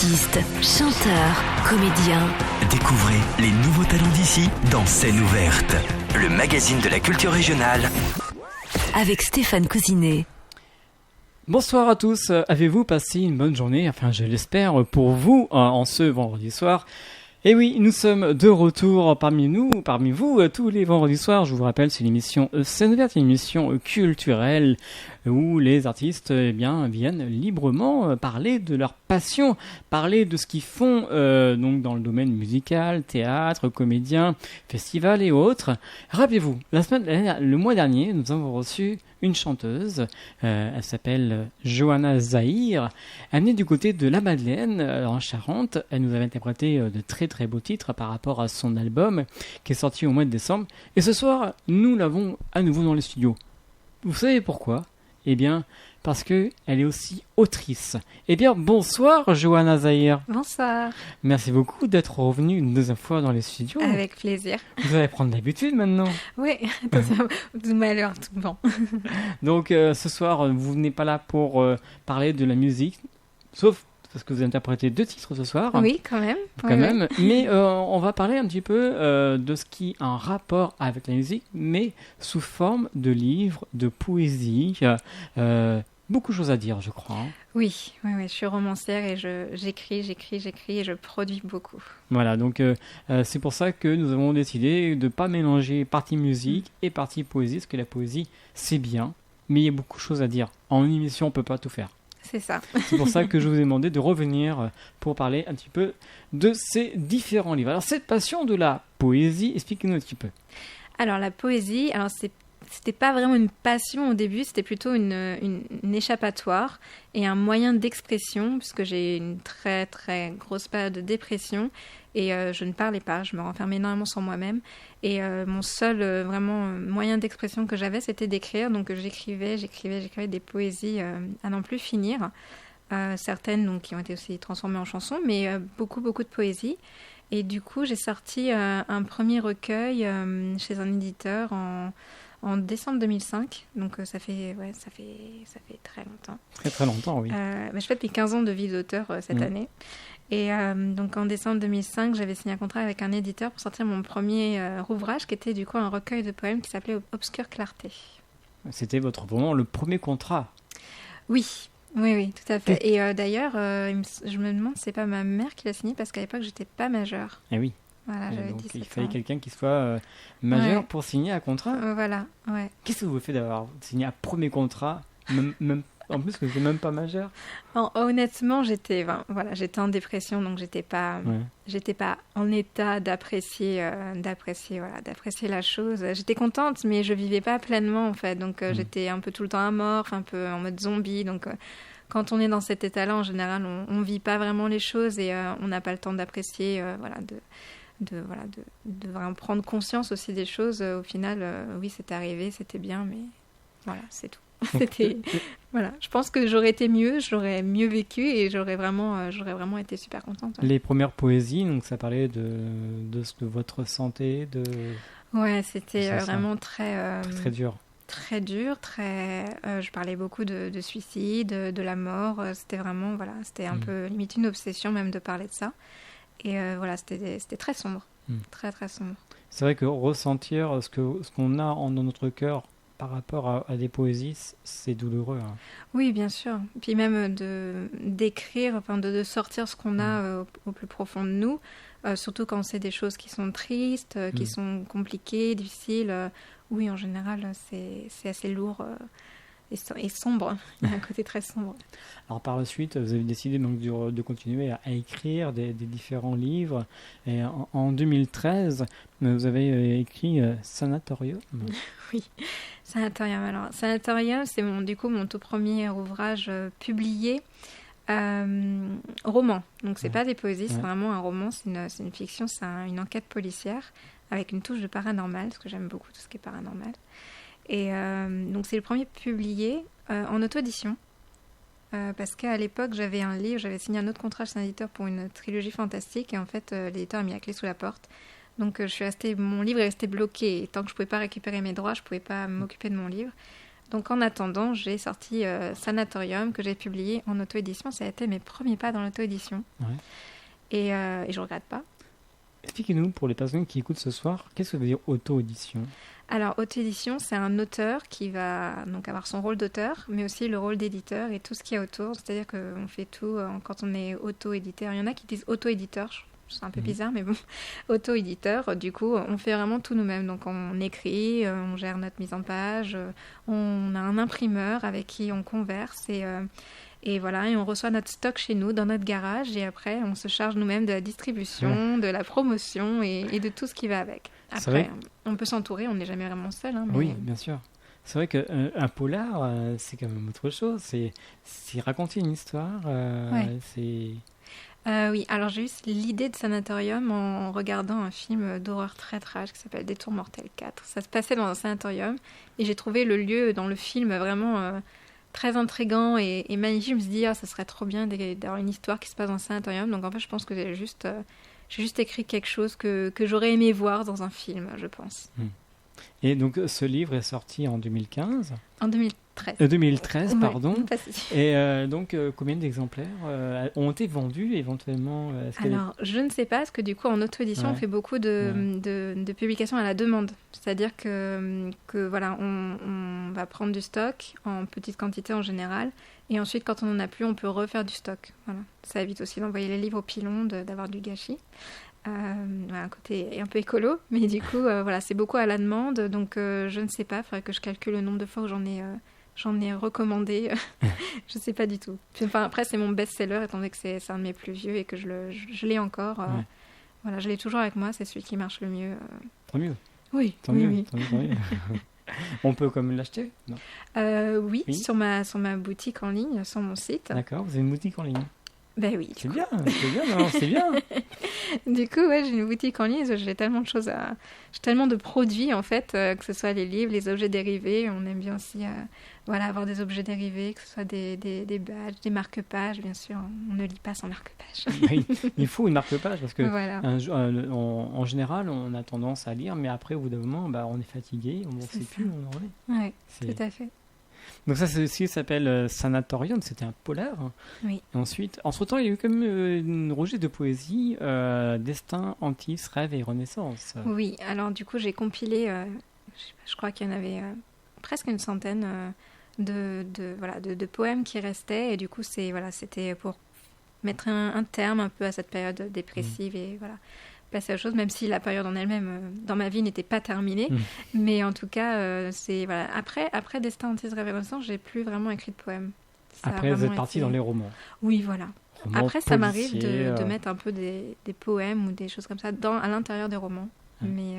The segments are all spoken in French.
Artistes, chanteurs, comédiens. Découvrez les nouveaux talents d'ici dans Scène ouverte, le magazine de la culture régionale. Avec Stéphane Cousinet. Bonsoir à tous, avez-vous passé une bonne journée, enfin je l'espère pour vous en ce vendredi soir. Et oui, nous sommes de retour parmi vous, tous les vendredis soirs. Je vous rappelle, c'est l'émission Scène ouverte, une émission culturelle où les artistes viennent librement parler de leur passion, parler de ce qu'ils font donc dans le domaine musical, théâtre, comédien, festival et autres. Rappelez-vous, le mois dernier, nous avons reçu une chanteuse, elle s'appelle Johanna Zahir, elle venait du côté de la Madeleine, en Charente. Elle nous avait interprété de très très beaux titres par rapport à son album qui est sorti au mois de décembre. Et ce soir, nous l'avons à nouveau dans les studios. Vous savez pourquoi ? Eh bien, parce qu'elle est aussi autrice. Eh bien, bonsoir Johanna Zahir. Bonsoir. Merci beaucoup d'être revenue une deuxième fois dans les studios. Avec plaisir. Vous allez prendre l'habitude maintenant. Oui, tout malheur, tout bon. Donc ce soir, vous n'êtes pas là pour parler de la musique, sauf parce que vous interprétez 2 titres ce soir. Oui, quand même. Quand même. Mais on va parler un petit peu de ce qui a un rapport avec la musique, mais sous forme de livres, de poésie. Beaucoup de choses à dire, je crois. Oui, je suis romancière et j'écris et je produis beaucoup. Voilà, donc c'est pour ça que nous avons décidé de ne pas mélanger partie musique et partie poésie, parce que la poésie, c'est bien, mais il y a beaucoup de choses à dire. En une émission, on ne peut pas tout faire. C'est ça. C'est pour ça que je vous ai demandé de revenir pour parler un petit peu de ces différents livres. Alors, cette passion de la poésie, expliquez-nous un petit peu. Alors, la poésie, c'était pas vraiment une passion au début, c'était plutôt une échappatoire et un moyen d'expression, puisque j'ai une très très grosse période de dépression et je ne parlais pas, je me renfermais énormément sur moi-même et mon seul vraiment moyen d'expression que j'avais, c'était d'écrire. Donc j'écrivais des poésies à n'en plus finir, certaines donc, qui ont été aussi transformées en chansons, mais beaucoup de poésie. Et du coup, j'ai sorti un premier recueil chez un éditeur en décembre 2005, donc ça fait très longtemps. Très longtemps, oui. Je fais depuis 15 ans de vie d'auteur cette année. Et donc en décembre 2005, j'avais signé un contrat avec un éditeur pour sortir mon premier ouvrage, qui était du coup un recueil de poèmes qui s'appelait Obscure Clarté. C'était vraiment le premier contrat. Oui, tout à fait. Et d'ailleurs, je me demande si c'est pas ma mère qui l'a signé, parce qu'à l'époque, j'étais pas majeure. Eh oui. Voilà, j'avais donc 17 il fallait ans. quelqu'un qui soit majeur pour signer un contrat. Voilà, ouais. Qu'est-ce que vous fait d'avoir signé un premier contrat, même en plus que vous n'êtes même pas majeur? Honnêtement, j'étais en dépression, donc j'étais pas en état d'apprécier la chose. J'étais contente, mais je vivais pas pleinement en fait. Donc j'étais un peu tout le temps amorphe, un peu en mode zombie. Donc quand on est dans cet état-là, en général, on vit pas vraiment les choses et on n'a pas le temps d'apprécier, de vraiment prendre conscience aussi des choses. Au final, oui, c'est arrivé, c'était bien, mais voilà, c'est tout. Je pense que j'aurais mieux vécu et j'aurais vraiment été super contente. Les premières poésies, donc ça parlait de votre santé, c'était vraiment très dur. Très dur, je parlais beaucoup de suicide, de la mort. C'était vraiment, c'était un peu limite une obsession même de parler de ça. Et c'était très sombre, très très sombre. C'est vrai que ressentir ce qu'on a dans notre cœur par rapport à des poésies, c'est douloureux. Hein. Oui, bien sûr. Puis même d'écrire, de sortir ce qu'on a au plus profond de nous, surtout quand c'est des choses qui sont tristes, qui sont compliquées, difficiles. Oui, en général, c'est assez lourd et sombre. Il y a un côté très sombre. Alors par la suite, vous avez décidé donc de continuer à écrire des différents livres. Et en 2013, vous avez écrit Sanatorium. Oui, Sanatorium. Alors, Sanatorium, c'est mon tout premier ouvrage publié. Roman. Donc, c'est pas des poésies, c'est vraiment un roman. C'est une fiction, c'est une enquête policière avec une touche de paranormal, parce que j'aime beaucoup tout ce qui est paranormal. Et donc, c'est le premier publié en auto-édition. Parce qu'à l'époque, j'avais signé un autre contrat chez un éditeur pour une trilogie fantastique. Et en fait, l'éditeur a mis la clé sous la porte. Donc, mon livre est resté bloqué. Et tant que je ne pouvais pas récupérer mes droits, je ne pouvais pas m'occuper de mon livre. Donc en attendant, j'ai sorti Sanatorium que j'ai publié en auto-édition. Ça a été mes premiers pas dans l'auto-édition. Ouais. Et je regrette pas. Expliquez-nous, pour les personnes qui écoutent ce soir, qu'est-ce que veut dire auto-édition? Alors, auto-édition, c'est un auteur qui va donc avoir son rôle d'auteur, mais aussi le rôle d'éditeur et tout ce qu'il y a autour. C'est-à-dire qu'on fait tout quand on est auto-éditeur. Il y en a qui disent auto-éditeur, c'est un peu bizarre, mais bon, auto-éditeur, du coup, on fait vraiment tout nous-mêmes. Donc, on écrit, on gère notre mise en page, on a un imprimeur avec qui on converse et voilà, et on reçoit notre stock chez nous, dans notre garage, et après, on se charge nous-mêmes de la distribution, de la promotion et de tout ce qui va avec. Après, on peut s'entourer, on n'est jamais vraiment seul. Hein, mais... Oui, bien sûr. C'est vrai qu'un polar, c'est quand même autre chose. C'est raconter une histoire. C'est... oui, alors j'ai eu l'idée de Sanatorium en regardant un film d'horreur très trash qui s'appelle Détour mortel 4. Ça se passait dans un sanatorium et j'ai trouvé le lieu dans le film vraiment très intriguant et magnifique. Je me suis dit, ça serait trop bien d'avoir une histoire qui se passe dans un sanatorium. Donc en fait, je pense que j'ai juste écrit quelque chose que j'aurais aimé voir dans un film, je pense. Et donc ce livre est sorti en 2015 ? En 2013. 2013, pardon. Ouais, et donc combien d'exemplaires ont été vendus éventuellement? Alors, je ne sais pas, parce que du coup, en auto-édition, on fait beaucoup de publications à la demande. C'est-à-dire que voilà, on va prendre du stock en petite quantité en général, et ensuite, quand on n'en a plus, on peut refaire du stock. Voilà. Ça évite aussi d'envoyer les livres au pilon, d'avoir du gâchis. Un côté un peu écolo, mais du coup, voilà, c'est beaucoup à la demande, donc je ne sais pas, il faudrait que je calcule le nombre de fois où j'en ai recommandé, je ne sais pas du tout. Enfin, après, c'est mon best-seller, étant donné que c'est un de mes plus vieux et que je l'ai encore. Voilà, je l'ai toujours avec moi, c'est celui qui marche le mieux. Tant mieux. Oui, tant mieux. On peut quand même l'acheter? Non. Oui, sur ma boutique en ligne, sur mon site. D'accord, vous avez une boutique en ligne? Ben oui. C'est bien, c'est bien. Du coup, j'ai une boutique en ligne, j'ai tellement de choses j'ai tellement de produits, en fait, que ce soit les livres, les objets dérivés. On aime bien aussi avoir des objets dérivés, que ce soit des badges, des marque-pages, bien sûr. On ne lit pas sans marque-page. Oui, il faut une marque-page, parce que voilà. en général, on a tendance à lire, mais après, au bout d'un moment, on est fatigué, on ne sait plus où on en est. Oui, tout à fait. Donc ça, c'est aussi, ça s'appelle Sanatorium, c'était un polar. Oui. Et ensuite, entre-temps, il y a eu quand même une registre de poésie, Destin, Antis, Rêve et Renaissance. Oui, alors du coup, j'ai compilé, je crois qu'il y en avait presque une centaine de poèmes qui restaient. Et du coup, c'était pour mettre un terme un peu à cette période dépressive et voilà, passer à autre chose, même si la période en elle-même, dans ma vie, n'était pas terminée. Mais en tout cas, c'est... Voilà. Après Destin, Antis, Rêve et Renaissance, j'ai plus vraiment écrit de poèmes. Après, vous êtes parti dans les romans. Oui, voilà. Romans après, ça m'arrive policiers, de mettre un peu des poèmes ou des choses comme ça à l'intérieur des romans. Mais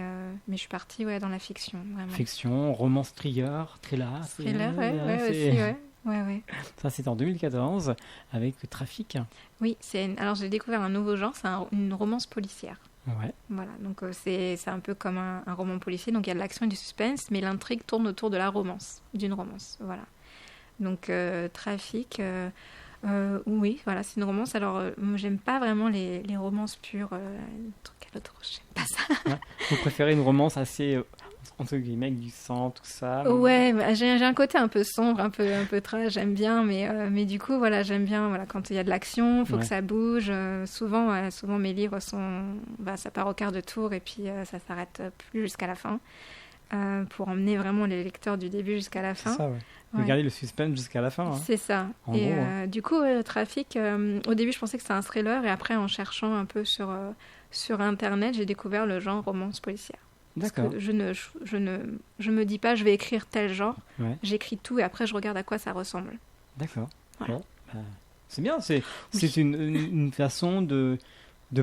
je suis partie dans la fiction, vraiment. Fiction, romance thriller. Thriller, aussi, ouais. Ça, c'est en 2014, avec Trafic. Oui, alors j'ai découvert un nouveau genre, c'est une romance policière. Ouais. Voilà, donc c'est un peu comme un roman policier, donc il y a de l'action et du suspense, mais l'intrigue tourne autour de d'une romance, voilà. Donc Trafic, oui, voilà, c'est une romance. Alors, j'aime pas vraiment les romances pures, truc à l'autre, j'aime pas ça. Ouais. Vous préférez une romance assez... entre guillemets, avec du sang, tout ça. Ouais, j'ai un côté un peu sombre, un peu trash, j'aime bien, mais du coup, voilà, j'aime bien quand il y a de l'action, il faut que ça bouge. Souvent mes livres ça part au quart de tour et puis ça s'arrête plus jusqu'à la fin, pour emmener vraiment les lecteurs du début jusqu'à la fin. C'est ça, ouais. Regardez le suspense jusqu'à la fin. Hein. C'est ça. En gros, du coup, Trafic, au début, je pensais que c'était un thriller, et après, en cherchant un peu sur Internet, j'ai découvert le genre romance policière. D'accord. Parce que je me dis pas je vais écrire tel genre, j'écris tout et après je regarde à quoi ça ressemble. D'accord. Voilà. Bon, c'est bien, c'est une façon de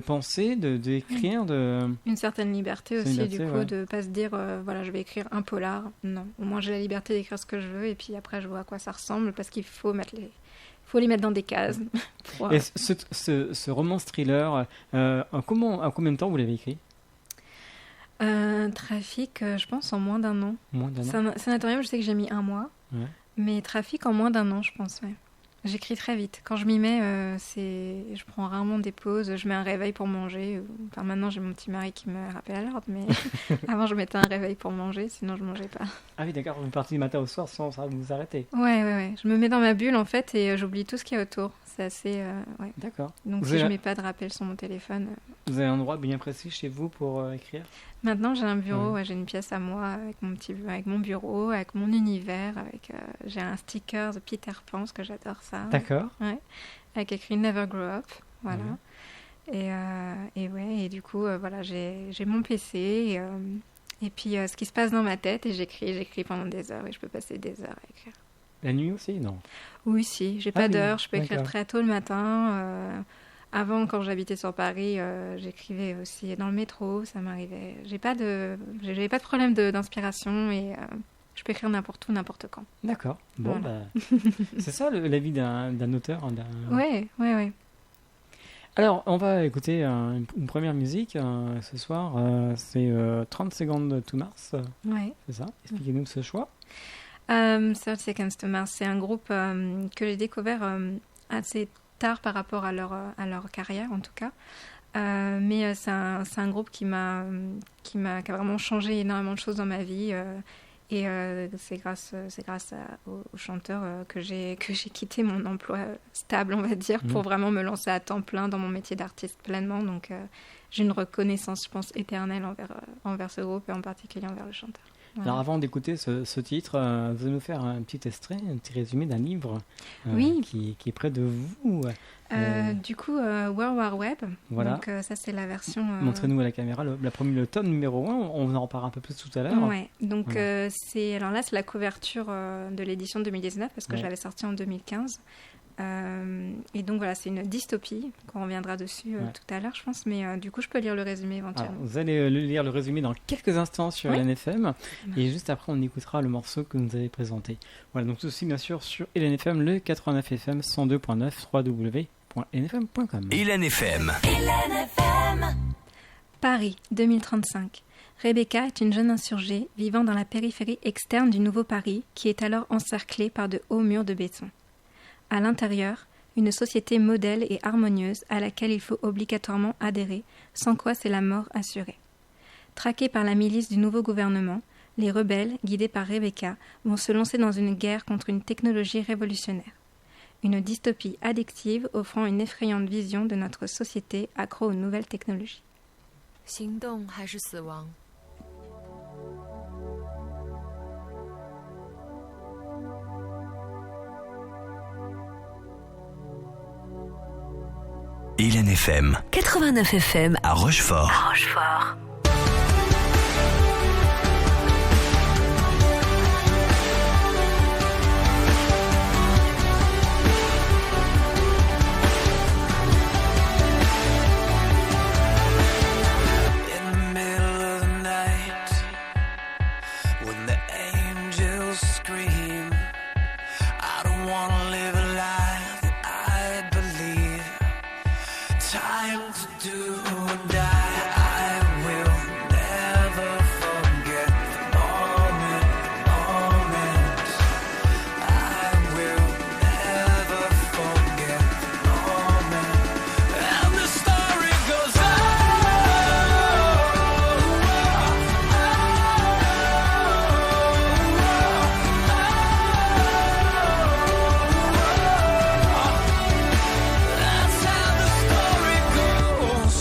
penser, d'écrire, une certaine liberté aussi, du coup, de pas se dire je vais écrire un polar. Non, au moins j'ai la liberté d'écrire ce que je veux et puis après je vois à quoi ça ressemble, parce qu'il faut les mettre dans des cases. Et ce romance thriller, en combien de temps vous l'avez écrit? Trafic, je pense en moins d'1 an. Moins d'1 an. Sanatorium, je sais que j'ai mis 1 mois, mais Trafic en moins d'1 an, je pense, ouais. J'écris très vite. Quand je m'y mets, je prends rarement des pauses. Je mets un réveil pour manger. Enfin, maintenant, j'ai mon petit mari qui me rappelle à l'ordre, mais avant, je mettais un réveil pour manger, sinon je mangeais pas. Ah oui, d'accord, vous partez du matin au soir sans vous arrêter. Ouais. Je me mets dans ma bulle, en fait, et j'oublie tout ce qu'il y a autour. C'est assez... ouais. D'accord. Donc, si je mets pas de rappel sur mon téléphone... Vous avez un endroit bien précis chez vous pour écrire? Maintenant, j'ai un bureau, j'ai une pièce à moi avec mon bureau, avec mon univers, j'ai un sticker de Peter Pan, parce que j'adore ça. D'accord. Ouais. Avec écrit Never Grow Up, voilà. Et du coup, voilà, j'ai mon PC et puis ce qui se passe dans ma tête et j'écris pendant des heures et je peux passer des heures à écrire. La nuit aussi, non? Oui, si, j'ai pas d'heure, je peux écrire d'accord. très tôt le matin. Avant, quand j'habitais sur Paris, j'écrivais aussi dans le métro, ça m'arrivait. J'avais pas de problème d'inspiration et je peux écrire n'importe où, n'importe quand. D'accord. Bon, Voilà. c'est ça la vie d'un auteur. Ouais. Alors, on va écouter une première musique ce soir. C'est 30 Seconds to Mars. Ouais. C'est ça? Expliquez-nous ce choix. 30 Seconds to Mars, c'est un groupe que j'ai découvert assez tard par rapport à leur carrière, en tout cas. Mais c'est un groupe qui a vraiment changé énormément de choses dans ma vie. Et c'est grâce au chanteur que j'ai quitté mon emploi stable, on va dire, pour vraiment me lancer à temps plein dans mon métier d'artiste pleinement. Donc j'ai une reconnaissance, je pense, éternelle envers ce groupe et en particulier envers le chanteur. Voilà. Alors avant d'écouter ce titre, vous allez nous faire un petit extrait, un petit résumé d'un livre qui est près de vous. Du coup, World War Web. Voilà. Donc ça c'est la version... Montrez-nous à la caméra le tome numéro 1, on en reparlera un peu plus tout à l'heure. Ouais, donc c'est la couverture de l'édition 2019 parce que je l'avais sortie en 2015. Et donc voilà, c'est une dystopie, qu'on reviendra dessus tout à l'heure je pense, mais du coup je peux lire le résumé éventuellement. Alors, vous allez lire le résumé dans quelques instants sur LNFM et juste après on écoutera le morceau que vous avez présenté. Voilà, donc tout aussi bien sûr sur LNFM, le 89 FM 102.9 www.lnfm.com. LNFM. Paris, 2035. Rebecca est une jeune insurgée vivant dans la périphérie externe du Nouveau Paris qui est alors encerclée par de hauts murs de béton. À l'intérieur, une société modèle et harmonieuse à laquelle il faut obligatoirement adhérer, sans quoi c'est la mort assurée. Traqués par la milice du nouveau gouvernement, les rebelles, guidés par Rebecca, vont se lancer dans une guerre contre une technologie révolutionnaire. Une dystopie addictive offrant une effrayante vision de notre société accro aux nouvelles technologies. 行动还是死亡？ LNFM 89 FM à Rochefort. Time to do or die. I will never forget the moment. I will never forget the moment. And the story goes That's how the story goes.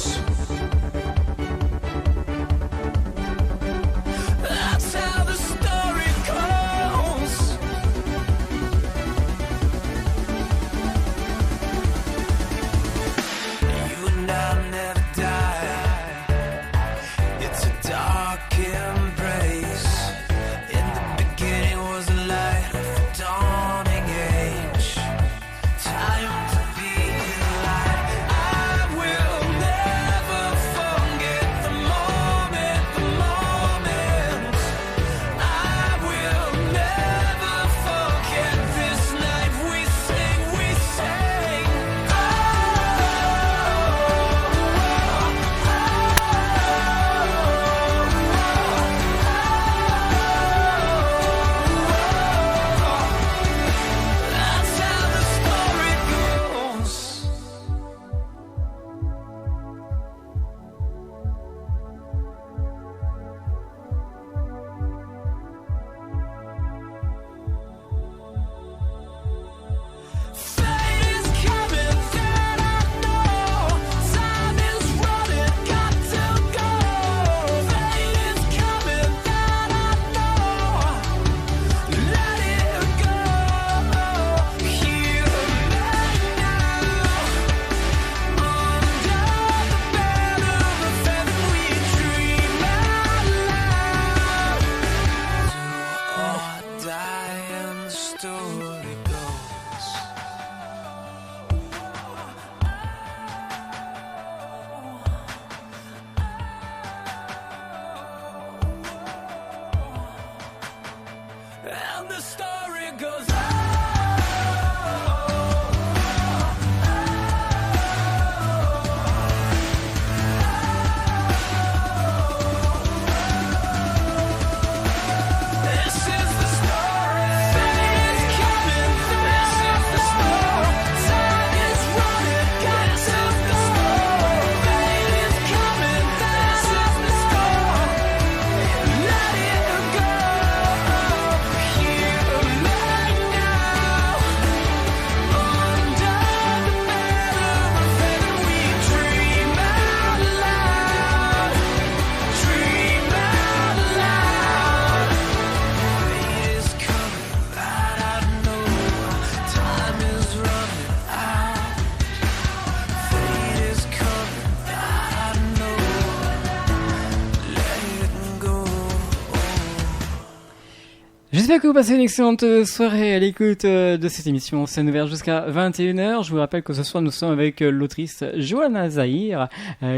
J'espère que vous passez une excellente soirée à l'écoute de cette émission Scène ouverte jusqu'à 21h. Je vous rappelle que ce soir nous sommes avec l'autrice Johanna Zahir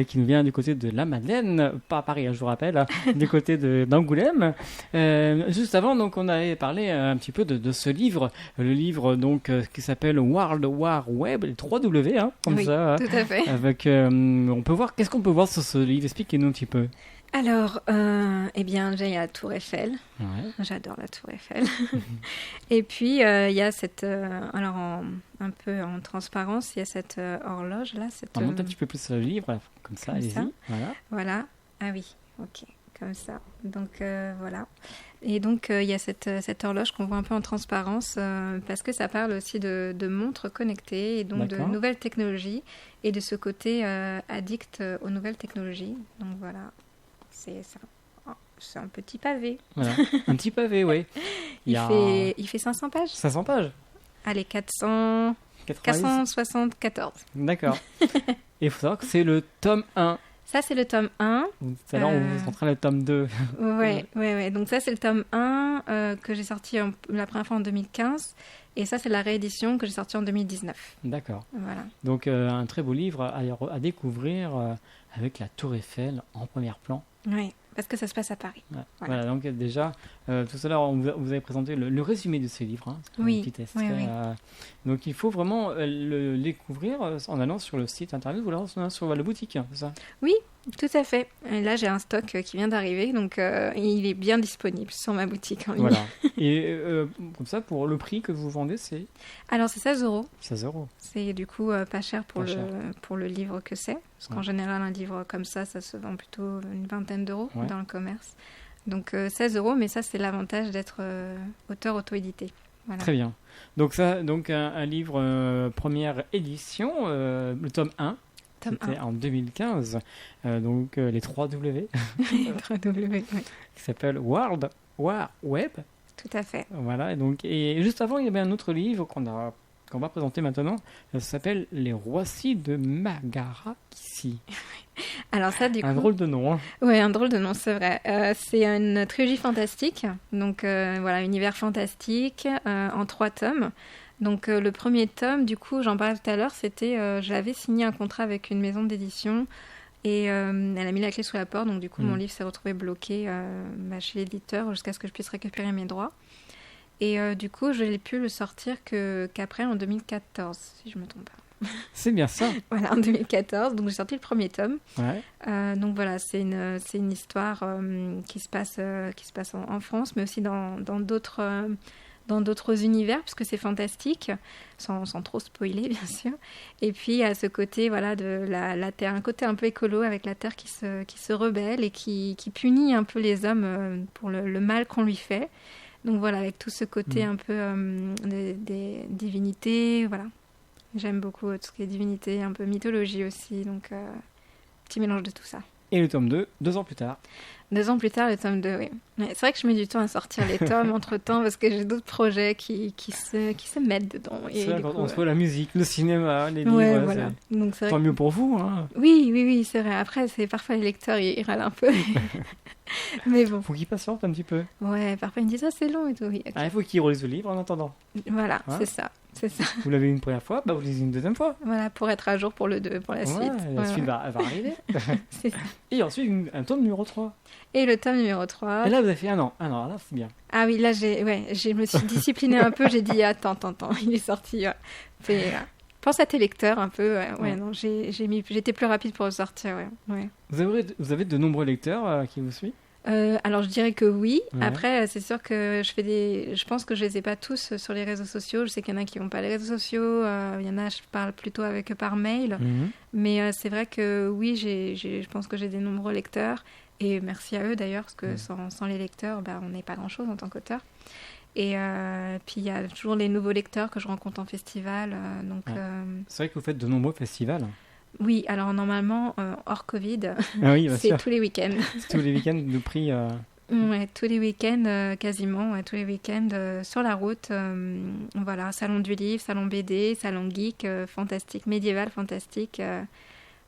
qui nous vient du côté de la Madeleine, pas à Paris, je vous rappelle, du côté d'Angoulême. Juste avant, donc, on avait parlé un petit peu de ce livre, le livre donc qui s'appelle World War Web, les 3 W, hein, comme Oui, ça. tout à fait. Avec, on peut voir, qu'est-ce qu'on peut voir sur ce livre? Expliquez-nous un petit peu. Alors, eh bien, déjà, il y a la Tour Eiffel. Ouais. J'adore la Tour Eiffel. Et puis, il y a cette... alors, un peu en transparence, il y a cette horloge, là. Cette, On monte un petit peu plus le livre, comme ça, comme allez-y. ça. Voilà. Voilà. Ah oui, ok. Comme ça. Donc, voilà. Et donc, il y a cette horloge qu'on voit un peu en transparence parce que ça parle aussi de montres connectées et donc de D'accord. nouvelles technologies et de ce côté addict aux nouvelles technologies. Donc, voilà. C'est ça. Oh, c'est un petit pavé. Voilà. Un petit pavé, oui. Il fait 500 pages. 500 pages. Allez, 400... 90. 474. D'accord. Et il faut savoir que c'est le tome 1. Ça, c'est le tome 1. Tout à l'heure, on vous montrera le tome 2. Ouais. Donc ça, c'est le tome 1 que j'ai sorti la première fois en 2015. Et ça, c'est la réédition que j'ai sortie en 2019. D'accord. Voilà. Donc, un très beau livre à découvrir avec la Tour Eiffel en premier plan. Oui, parce que ça se passe à Paris. Ouais. Voilà. Voilà, donc déjà, tout à l'heure, vous avez présenté le résumé de ce livre. Hein. C'est Oui, un petit extrait, oui. donc, il faut vraiment le découvrir en allant sur le site internet ou alors en allant sur la boutique, hein, c'est ça? Oui, tout à fait. Et là, j'ai un stock qui vient d'arriver, donc il est bien disponible sur ma boutique en ligne. Voilà. Et comme ça, pour le prix que vous vendez, c'est Alors, c'est 16 €. 16 €. C'est du coup pas cher pour Pas cher. pour le livre que c'est. Parce qu'en Ouais. général, un livre comme ça se vend plutôt une vingtaine d'euros Ouais. dans le commerce. Donc 16 €, mais ça, c'est l'avantage d'être auteur auto-édité. Voilà. Très bien. Donc ça, donc un livre première édition, le tome 1, Tome c'était en 2015, donc les 3 W, 3W, oui. qui s'appelle World War Web. Tout à fait. Voilà, et juste avant, il y avait un autre livre qu'on va présenter maintenant, ça s'appelle Les Roissy de Magarakissi. Alors ça, du coup... Un drôle de nom, hein. Oui, un drôle de nom, c'est vrai. C'est une trilogie fantastique, donc voilà, univers fantastique, en 3 tomes. Donc le premier tome, du coup, j'en parlais tout à l'heure, c'était, j'avais signé un contrat avec une maison d'édition et elle a mis la clé sous la porte, donc du coup mon livre s'est retrouvé bloqué chez l'éditeur jusqu'à ce que je puisse récupérer mes droits. Et du coup, je n'ai pu le sortir qu'après, en 2014, si je ne me trompe pas. C'est bien ça. Voilà, en 2014, donc j'ai sorti le premier tome. Ouais. Donc voilà, c'est une histoire qui se passe en France, mais aussi dans d'autres univers, puisque c'est fantastique, sans trop spoiler, bien sûr. Et puis, il y a ce côté, voilà, de la Terre, un côté un peu écolo, avec la Terre qui se rebelle et qui punit un peu les hommes pour le mal qu'on lui fait. Donc voilà, avec tout ce côté un peu des divinités, voilà. J'aime beaucoup tout ce qui est divinité, un peu mythologie aussi, donc petit mélange de tout ça. Et le tome 2, 2 ans plus tard. 2 ans plus tard, le tome 2, oui. Ouais, c'est vrai que je mets du temps à sortir les tomes entre-temps, parce que j'ai d'autres projets qui se mettent dedans. Et C'est vrai, du quand coup, on se voit la musique, le cinéma, les livres, ouais, ouais, voilà. Donc, c'est vrai tant que- mieux pour vous, hein. Oui, c'est vrai. Après, parfois les lecteurs, ils râlent un peu. Mais bon, Faut qu'ils patientent un petit peu. ouais, parfois ils me disent, ah, c'est long et tout. Oui, ok. Ah, il faut qu'ils relisent le livre en attendant. Voilà, Hein c'est ça. Vous l'avez une première fois, bah vous lisez une deuxième fois. Voilà, pour être à jour pour la Ouais, suite. la Ouais, suite ouais. va arriver. C'est ça. Et ensuite, un tome numéro 3. Et le tome numéro 3. Et là, vous avez fait un an. Un an, là, c'est bien. Ah oui, là, je me suis disciplinée un peu. J'ai dit, attends, il est sorti. Pense à tes lecteurs un peu. Ouais. Non, j'étais plus rapide pour le sortir. Ouais. Vous avez de nombreux lecteurs qui vous suivent? Alors, je dirais que oui. Ouais. Après, c'est sûr que je pense que je les ai pas tous sur les réseaux sociaux. Je sais qu'il y en a qui n'ont pas les réseaux sociaux. Il y en a, je parle plutôt avec eux par mail. Mhm. Mais c'est vrai que oui, je pense que j'ai des nombreux lecteurs. Et merci à eux d'ailleurs, parce que sans les lecteurs, on n'est pas grand-chose en tant qu'auteur. Et puis il y a toujours les nouveaux lecteurs que je rencontre en festival. Ouais. C'est vrai que vous faites de nombreux festivals. Oui, alors normalement, hors Covid, Ah oui, bien c'est sûr. tous les week-ends. Tous les week-ends de prix. Ouais, tous les week-ends, quasiment, ouais, tous les week-ends sur la route. Voilà, salon du livre, salon BD, salon geek, fantastique, médiéval, fantastique.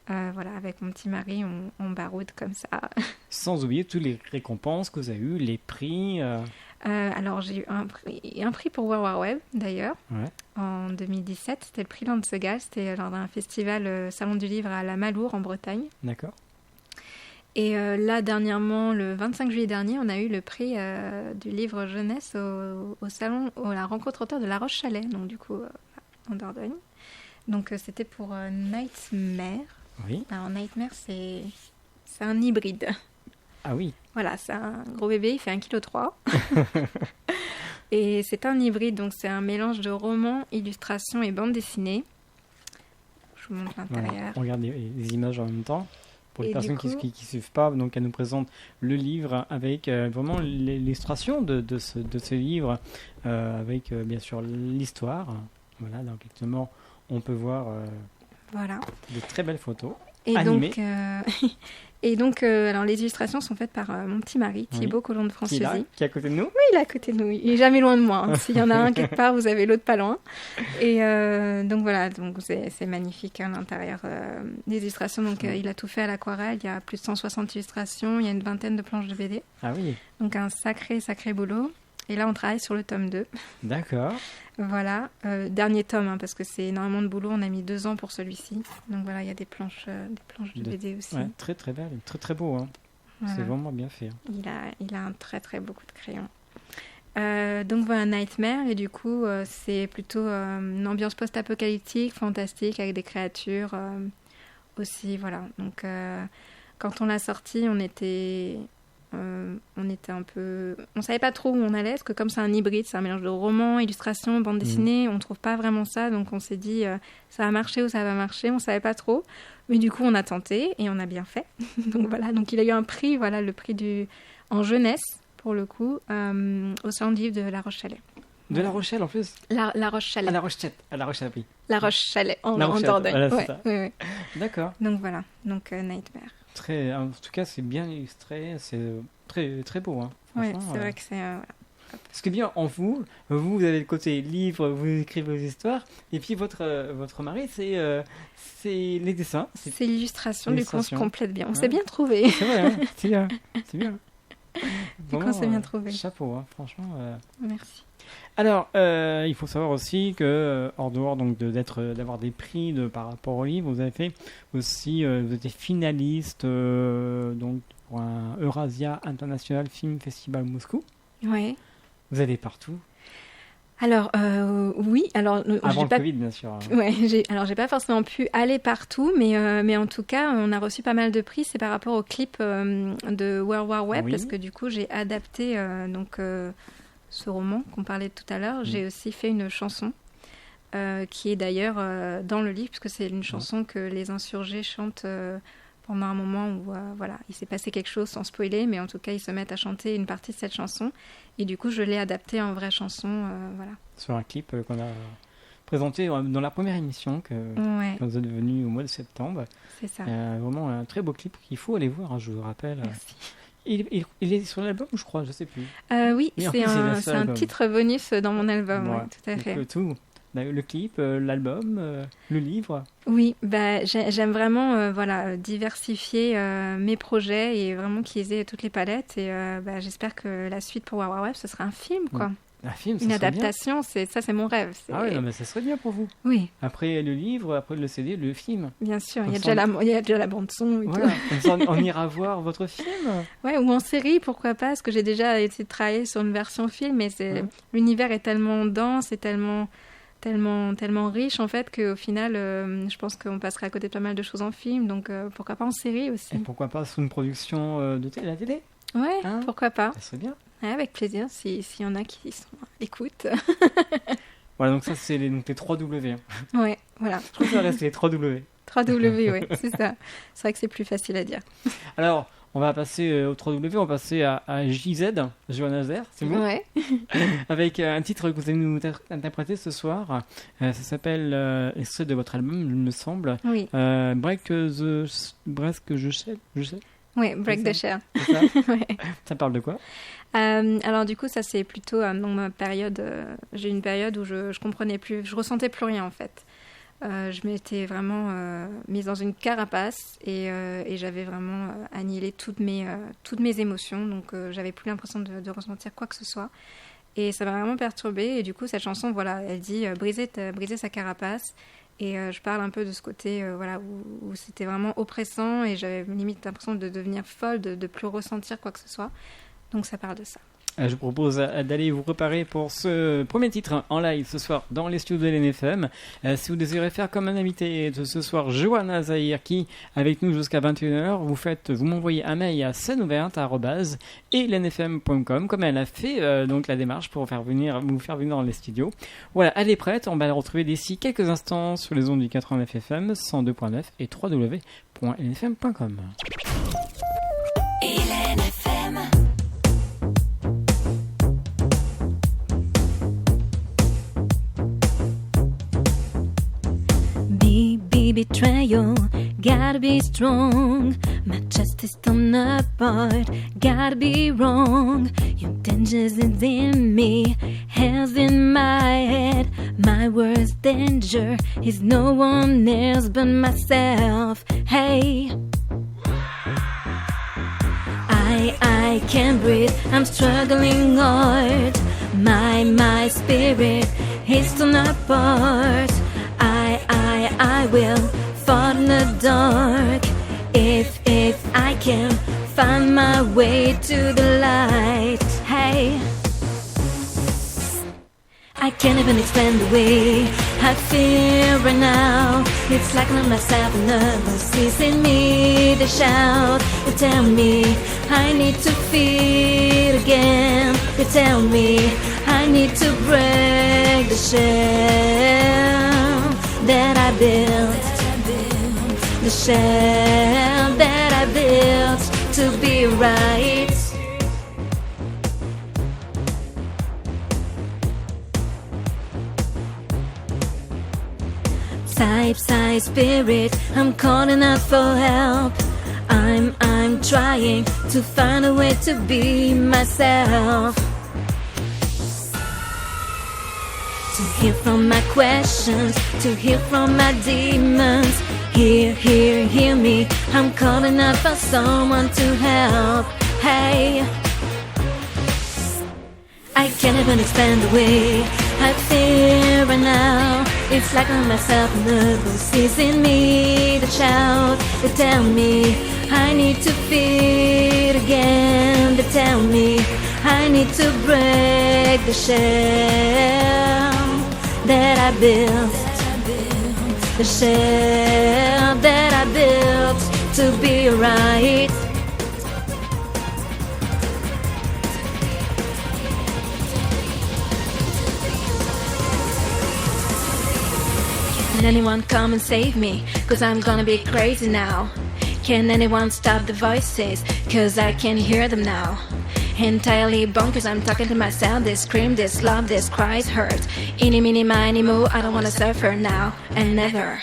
Voilà, avec mon petit mari, on baroude comme ça. Sans oublier toutes les récompenses que vous avez eues, les prix. Alors, j'ai eu un prix pour World War Web, d'ailleurs, Ouais. en 2017. C'était le prix Lancegal. C'était lors d'un festival Salon du Livre à la Maloure, en Bretagne. D'accord. Et là, dernièrement, le 25 juillet dernier, on a eu le prix du livre jeunesse au salon, à la rencontre auteur de La Roche-Chalais, donc du coup, en Dordogne. Donc, c'était pour Nightmare. Oui. Alors, Nightmare, c'est un hybride. Ah oui. Voilà, c'est un gros bébé, il fait 1,3 kg. Et c'est un hybride, donc c'est un mélange de roman, illustration et bande dessinée. Je vous montre Voilà. l'intérieur. On regarde les images en même temps. Pour les Et personnes du coup- qui suivent pas, donc elle nous présente le livre avec vraiment l'illustration de ce livre, avec bien sûr l'histoire. Voilà, donc actuellement on peut voir Voilà. de très belles photos. Et Animé. donc, alors les illustrations sont faites par mon petit mari, Oui. Thibaut Colomb de Qui est là, Franciosi. qui est à côté de nous. Oui, il est à côté de nous. Il est jamais loin de moi. Hein. S'il y en a un quelque part, vous avez l'autre pas loin. Et donc voilà, donc c'est magnifique à l'intérieur des illustrations. Donc il a tout fait à l'aquarelle. Il y a plus de 160 illustrations. Il y a une vingtaine de planches de BD. Ah oui, Donc un sacré boulot. Et là, on travaille sur le tome 2. d'accord. Voilà, dernier tome, hein, parce que c'est énormément de boulot. On a mis 2 ans pour celui-ci. Donc voilà, il y a des planches de BD aussi. Ouais, très très belle, très très beau. Hein. Voilà. C'est vraiment bien fait. Hein. Il a un très beau coup de crayon. Donc voilà, Nightmare, et du coup, c'est plutôt une ambiance post-apocalyptique, fantastique, avec des créatures aussi, voilà. Donc, quand on l'a sorti, on était un peu... On savait pas trop où on allait, parce que comme c'est un hybride, c'est un mélange de roman, illustration, bande dessinée, on trouve pas vraiment ça, donc on s'est dit, ça va marcher ou ça va marcher, on savait pas trop. Mais du coup, on a tenté, et on a bien fait. Donc voilà, donc il a eu un prix, voilà, le prix en jeunesse, pour le coup, au salon du livre de La Roche-Chalais. De La Rochelle en plus. La Roche-Chalais. À La Rochette. À La Rochelle, oui. La Roche-Chalais, en La Rochette, Dordogne. voilà, c'est Ouais, ça. ouais. D'accord. Donc voilà, donc Nightmare. En tout cas, c'est bien illustré, c'est très très beau. Hein. Ouais, Franchement, c'est vrai que c'est... voilà. Ce qui est bien en vous, vous avez le côté livre, vous écrivez vos histoires, et puis votre mari, c'est les dessins. C'est l'illustration, du coup on se L'illustration. complète bien. On Ouais. s'est bien trouvé. C'est vrai, hein, c'est bien. C'est bien. Du coup, on s'est bien trouvé. Chapeau, hein, franchement. Merci. Alors, il faut savoir aussi que, hors dehors donc d'avoir des prix par rapport au livre, vous avez fait aussi, vous étiez finaliste donc pour un Eurasia International Film Festival Moscou. Ouais. Vous allez partout. Alors, oui, alors... Avant j'ai le pas... Covid, bien sûr. Ouais, j'ai pas forcément pu aller partout, mais en tout cas, on a reçu pas mal de prix. C'est par rapport au clip de World War Web, Oui. parce que du coup, j'ai adapté ce roman qu'on parlait tout à l'heure. J'ai aussi fait une chanson qui est d'ailleurs dans le livre, puisque c'est une chanson que les insurgés chantent pendant un moment où voilà, il s'est passé quelque chose, sans spoiler, mais en tout cas, ils se mettent à chanter une partie de cette chanson. Et du coup, je l'ai adaptée en vraie chanson, voilà. Sur un clip qu'on a présenté dans la première émission Ouais, quand vous êtes venu au mois de septembre. c'est ça. Vraiment un très beau clip qu'il faut aller voir, hein, je vous rappelle. Merci. Il est sur l'album, je crois, je sais plus. Oui, Et en c'est plus, c'est la c'est seule un album. titre bonus dans mon album, Ouais. ouais, tout à Donc, fait. tout. Le clip, l'album, le livre. Oui, bah, j'aime vraiment voilà, diversifier mes projets et vraiment qu'ils aient toutes les palettes. Et bah, j'espère que la suite pour War War Web, ce sera un film, quoi. Un film, ça Une serait adaptation, c'est mon rêve. bien. Ah oui, non, mais ça serait bien pour vous. Oui, Après le livre, après le CD, le film. bien sûr. Comme Il y a ça, déjà la bande-son et Voilà. Comme ça, on ira voir votre film. tout. Ouais, ou en série, pourquoi pas, parce que j'ai déjà essayé de travailler sur une version film, mais Ouais. l'univers est tellement dense et tellement riche, en fait, qu'au final, je pense qu'on passerait à côté de pas mal de choses en film. Donc, pourquoi pas en série aussi. Et pourquoi pas sous une production de la télé. Ouais, Hein pourquoi pas. Ça serait bien. Ouais, avec plaisir, s'il y en a qui sont écoute. Voilà, donc ça, c'est les 3 W. Hein. Ouais, voilà. Je trouve que ça reste les 3 W. 3W, ouais, c'est ça. C'est vrai que c'est plus facile à dire. Alors, on va passer au 3W, on va passer à JZ, Johanna Zer, c'est bon. Ouais. Avec un titre que vous allez nous interpréter ce soir. Ça s'appelle extrait de votre album, il me semble. Oui. Break je sais. Ouais, Break C'est the Share. C'est ça. Ouais. Ça parle de quoi? Alors du coup, ça c'est plutôt dans ma période. J'ai eu une période où je comprenais plus, je ressentais plus rien en fait. Je m'étais vraiment mise dans une carapace et j'avais vraiment annihilé toutes mes émotions. Donc, j'avais plus l'impression de ressentir quoi que ce soit. Et ça m'a vraiment perturbée. Et du coup, cette chanson, voilà, elle dit briser sa carapace. Et je parle un peu de ce côté voilà, où c'était vraiment oppressant et j'avais limite l'impression de devenir folle, de plus ressentir quoi que ce soit. Donc ça parle de ça. Je vous propose d'aller vous préparer pour ce premier titre en live ce soir dans les studios de LNFM. Si vous désirez faire comme un invité de ce soir, Johanna Zahir, qui avec nous jusqu'à 21h, vous m'envoyez un mail à scèneouverte@lnfm.com comme elle a fait donc la démarche pour vous faire venir dans les studios. Voilà, elle est prête. On va la retrouver d'ici quelques instants sur les ondes du 89 FM, 102.9 et www.lnfm.com. Betrayal, gotta be strong. My chest is torn apart, gotta be wrong. Your danger's in me, hell's in my head. My worst danger is no one else but myself. Hey, I can't breathe, I'm struggling hard. My spirit is torn apart. I will fall in the dark if I can find my way to the light. Hey, I can't even explain the way I feel right now. It's like I'm myself and others in me. They shout, they tell me I need to feel again. They tell me I need to break the shell that I built, the shell that I built to be right. Side spirit, I'm calling out for help. I'm trying to find a way to be myself. To hear from my questions, to hear from my demons. Hear me, I'm calling out for someone to help. Hey, I can't even explain the way I feel right now. It's like I'm myself and the voices in me that shout. They tell me I need to feel again. They tell me I need to break the shell that I built, the shell that I built to be right. Can anyone come and save me? 'Cause I'm gonna be crazy now. Can anyone stop the voices? 'Cause I can't hear them now. Entirely bonkers, I'm talking to myself. This scream, this love, this cries hurt. Eeny, meeny, miny, moo, I don't wanna suffer now and never.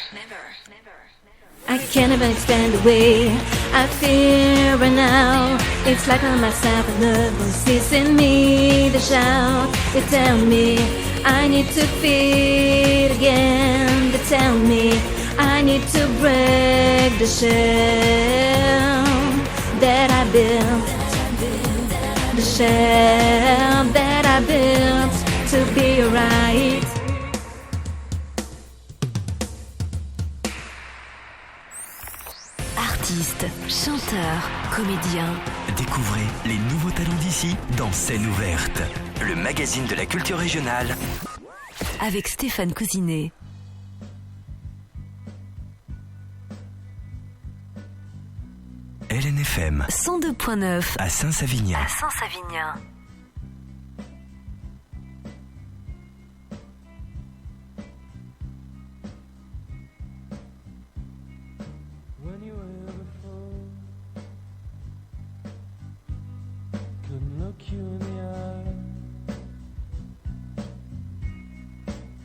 I can't even explain the way I feel right now. It's like I'm myself and the voices in me that shout. They tell me I need to feel again. They tell me I need to break the shell that I built, the shell that I built to be right. Artistes, chanteurs, comédiens. Découvrez les nouveaux talents d'ici dans Scène ouverte, le magazine de la culture régionale. Avec Stéphane Cousinet. LNFM 102.9 à Saint-Savignan. Saint-Savignan. When you were before, couldn't look you in the eye.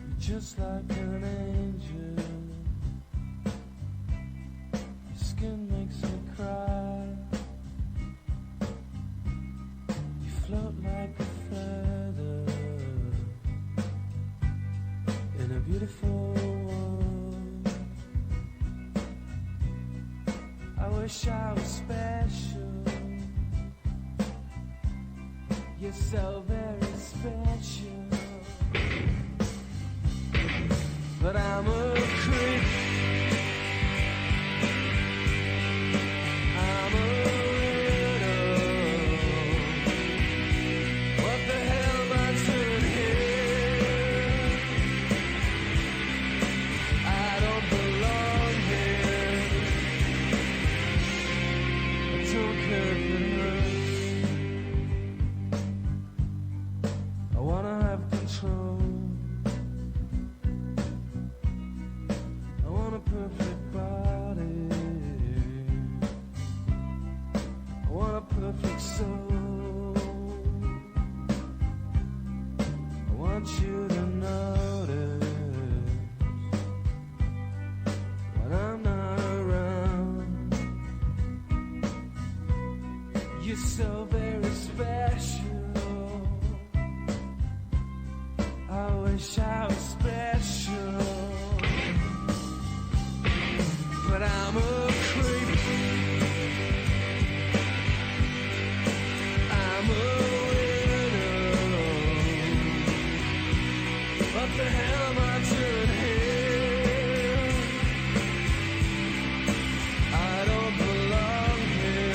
You're just like an angel. Your skin makes me cry. You float like a feather in a beautiful world. wish I was special. You're so very special. But I'm a creep. I'm a widow. What the hell am I doing here? I don't belong here. I don't care if it hurts. I wanna have control. I want a perfect body. I want a perfect soul. I want you to notice when I'm not around. You're so very special. I wish I was special. But I'm a creep. I'm a widow. What the hell am I doing here? I don't belong here.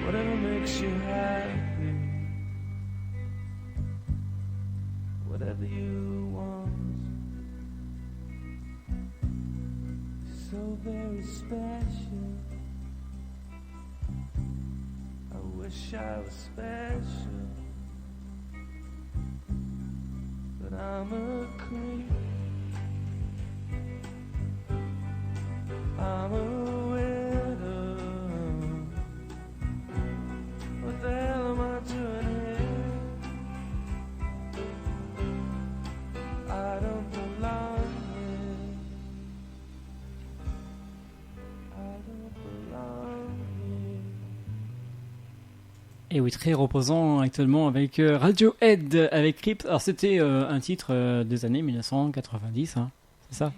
Whatever makes you happy, whatever you want, so very special. I wish I was special, but I'm a creep. I'm a widow. What the hell am I doing here? I don't belong here. I don't belong here. Et oui, très reposant actuellement avec Radiohead, avec Creep. Alors c'était un titre des années 1990, hein, c'est ça?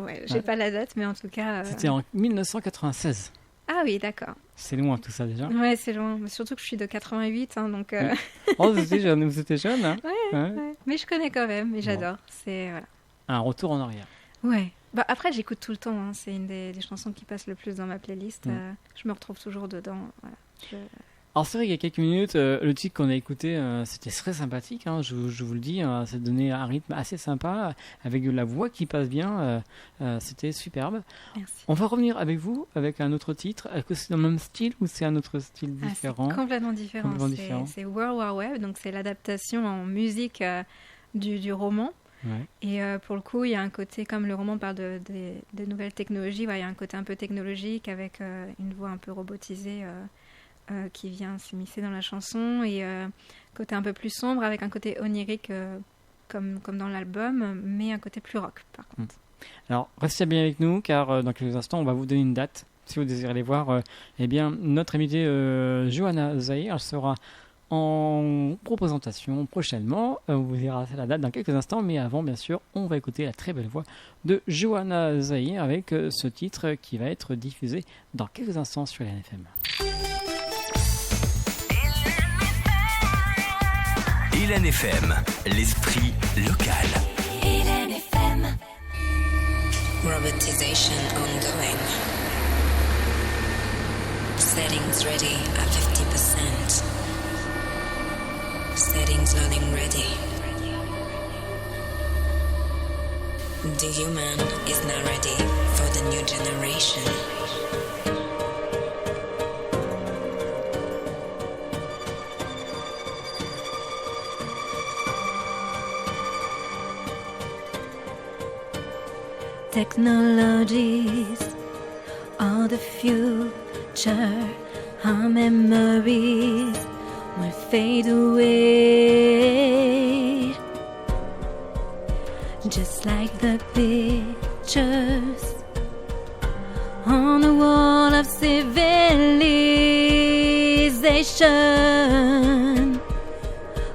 Ouais, j'ai pas la date, mais en tout cas. C'était en 1996. Ah oui, d'accord. C'est loin tout ça déjà. Ouais, c'est loin. Mais surtout que je suis de 88, hein, donc. Oh, vous étiez jeune, hein? Ouais. Mais je connais quand même, et j'adore. C'est voilà. Un retour en arrière. Ouais. Bah après, j'écoute tout le temps. Hein. C'est une des chansons qui passe le plus dans ma playlist. Je me retrouve toujours dedans. Voilà. Alors c'est vrai qu'il y a quelques minutes, le titre qu'on a écouté, c'était très sympathique, hein, je vous le dis, ça donnait un rythme assez sympa, avec la voix qui passe bien, c'était superbe. Merci. On va revenir avec vous, avec un autre titre. Est-ce que c'est dans le même style ou c'est un autre style différent? C'est complètement différent. Différent. C'est World War Web, donc c'est l'adaptation en musique du roman. Ouais. Et pour le coup, il y a un côté, comme le roman parle de nouvelles technologies, il y a un côté un peu technologique avec une voix un peu robotisée qui vient s'immiscer dans la chanson, et côté un peu plus sombre avec un côté onirique comme dans l'album, mais un côté plus rock par contre. Alors restez bien avec nous, car dans quelques instants on va vous donner une date si vous désirez aller voir. Eh bien notre invitée Johanna Zahir sera en représentation prochainement. On vous dira la date dans quelques instants, mais avant bien sûr on va écouter la très belle voix de Johanna Zahir avec ce titre qui va être diffusé dans quelques instants sur la NFM. Hélène FM, l'esprit local. Hélène FM. Robotisation ongoing. Settings ready at 50%. Settings loading ready. The human is now ready for the new generation. technologies, all the future, our memories will fade away. Just like the pictures on the wall of civilization,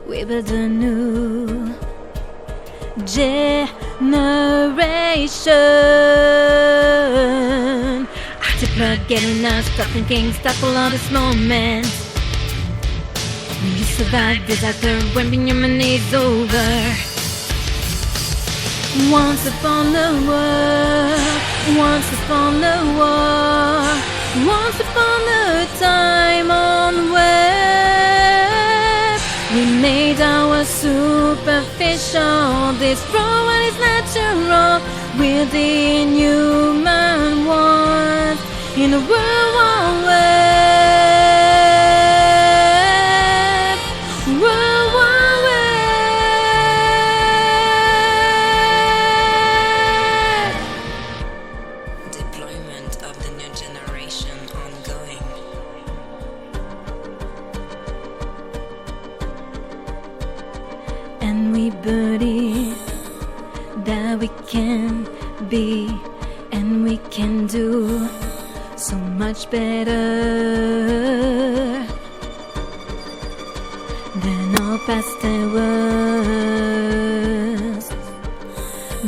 we build a new generation. Octopus getting us, stop thinking, stop all this moment. When you survive disaster, when human is over. Once upon a world, once upon a war, once upon a time on web, we made our superficial, destroy what is natural, we're the inhuman ones in a world wide web, world wide web. Deployment of the new generation ongoing. And we believe that we can be and we can do so much better than our past was.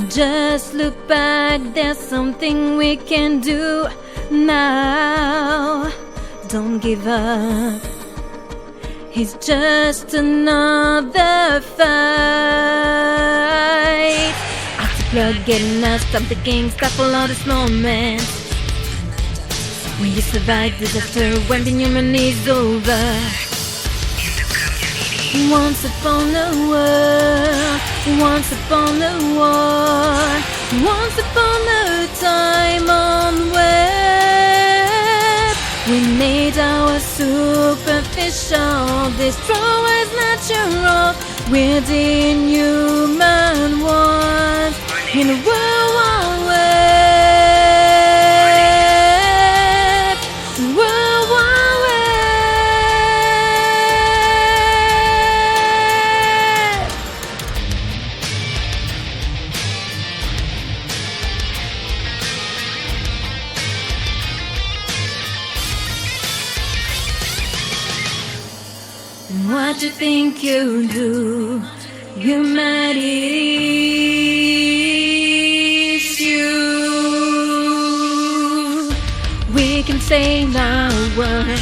Just look back, there's something we can do now. Don't give up, it's just another fight. Octopus getting us, stop the game, stop all of this moment. When you survive disaster, when the human is over. Once upon a world, once upon a war, once upon a time on web, we made our superficial, destroy as natural, we're the inhuman ones in a world wide web, world wide web. What you think you do, humanity's you. We can save our world,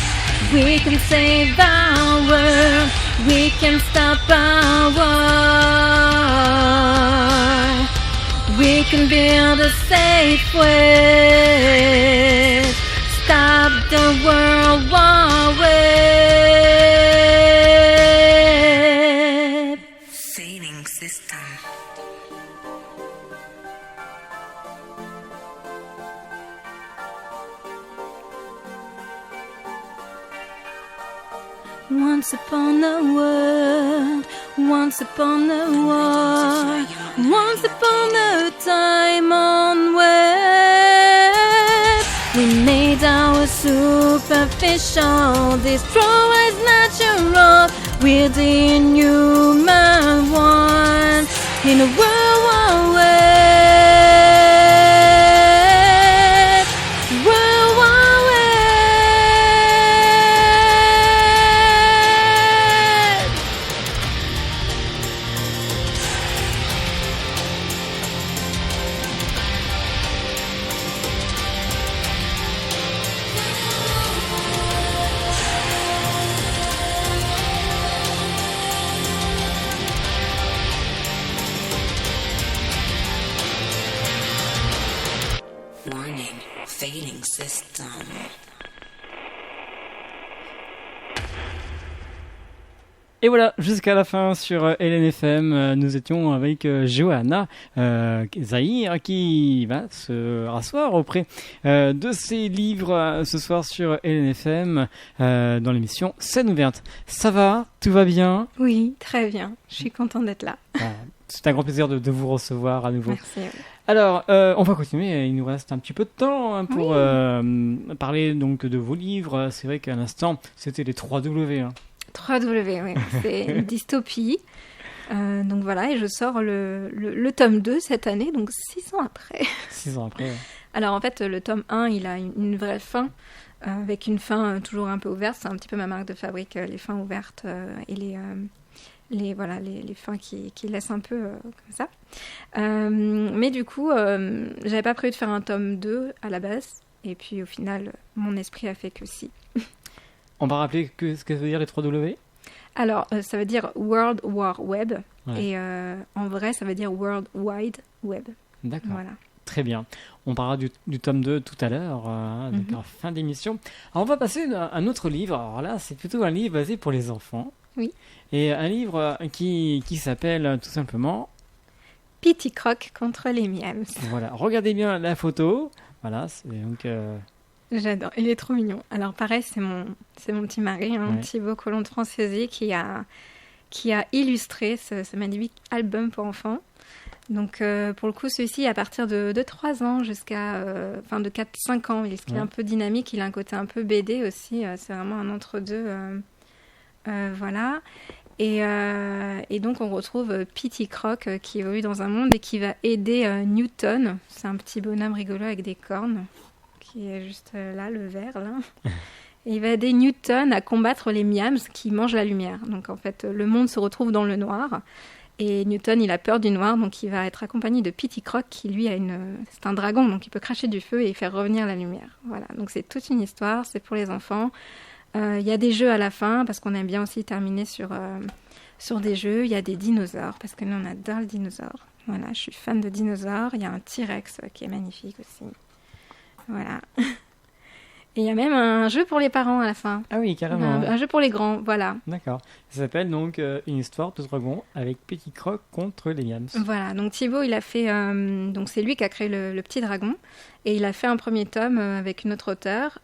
we can save our world, we can stop our war. We can build a safe way, stop the world war web. Failing system. Once upon a world, once upon a war, once upon a time on web, we made our superficial, destroy as natural, we're the inhuman ones in a world wide web, world wide web. Warning, failing system. Et voilà, jusqu'à la fin sur LNFM, nous étions avec Johanna Zahir qui va se rasseoir auprès de ses livres ce soir sur LNFM dans l'émission Scène ouverte. Ça va? Tout va bien? Oui, très bien. Je suis contente d'être là. C'est un grand plaisir de vous recevoir à nouveau. Merci. Alors, on va continuer. Il nous reste un petit peu de temps hein, pour parler donc de vos livres. C'est vrai qu'à l'instant, c'était les 3W. Hein. 3W, oui. C'est une dystopie. Donc voilà, et je sors le tome 2 cette année, donc 6 ans après. 6 ans après. Ouais. Alors en fait, le tome 1, il a une vraie fin, avec une fin toujours un peu ouverte. C'est un petit peu ma marque de fabrique, les fins ouvertes et les fins qui laissent un peu comme ça. Mais du coup, j'avais pas prévu de faire un tome 2 à la base. Et puis au final, mon esprit a fait que si. On va rappeler ce que veut dire les 3W. Alors, ça veut dire World War Web. Ouais. Et en vrai, ça veut dire World Wide Web. D'accord. Voilà. Très bien. On parlera du tome 2 tout à l'heure, donc en fin d'émission. Alors, on va passer à un autre livre. Alors là, c'est plutôt un livre basé pour les enfants. Oui. Et un livre qui s'appelle tout simplement... Pitty Croc contre les miams. Voilà, regardez bien la photo. Voilà, c'est donc... J'adore, il est trop mignon. Alors pareil, c'est mon petit mari, Ouais. Thibaut Collomb de Franciosi, qui a illustré ce magnifique album pour enfants. Donc pour le coup, celui-ci, à partir de 3 ans jusqu'à de 4-5 ans, il est un peu dynamique, il a un côté un peu BD aussi, c'est vraiment un entre-deux. Voilà. Et donc on retrouve Pitty Croc qui évolue dans un monde et qui va aider Newton. C'est un petit bonhomme rigolo avec des cornes qui est juste là, le vert là. Et il va aider Newton à combattre les miams qui mangent la lumière. Donc en fait, le monde se retrouve dans le noir. Et Newton, il a peur du noir, donc il va être accompagné de Pitty Croc qui lui c'est un dragon, donc il peut cracher du feu et faire revenir la lumière. Voilà, donc c'est toute une histoire, c'est pour les enfants. Il y a des jeux à la fin, parce qu'on aime bien aussi terminer sur des jeux. Il y a des dinosaures, parce que nous, on adore le dinosaure. Voilà, je suis fan de dinosaures. Il y a un T-Rex qui est magnifique aussi. Voilà. Et il y a même un jeu pour les parents à la fin. Ah oui, carrément. Un jeu pour les grands, voilà. D'accord. Ça s'appelle donc Une histoire de dragon avec Pitty Croc contre les miams. Voilà, donc Thibaut, il a fait... donc c'est lui qui a créé le petit dragon. Et il a fait un premier tome avec une autre auteure.